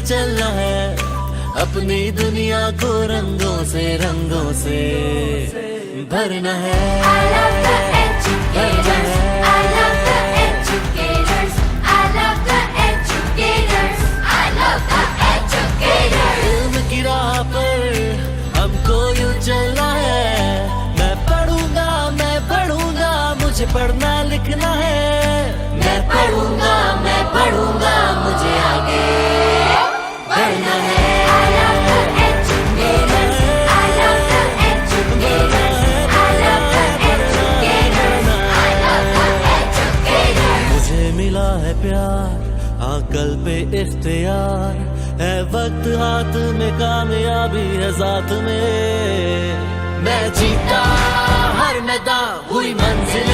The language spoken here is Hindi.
चलना है, अपनी दुनिया को रंगों से भरना है। I love the educators. I love the educators. I love the educators. I love the educators. इल्म की राह पर हमको यूं चलना है, मैं पढ़ूंगा, मुझे पढ़ना लिखना है। मैं पढ़ूंगा, मुझे आगे बढ़ना है। I love the educators. I love the educators. I love the educators. I love the educators. मुझे मिला है प्यार, अकल पे इख्तियार है, वक्त हाथ में, कामयाबी है साथ में। मैं जीता हर मैदान, हुई मंजिल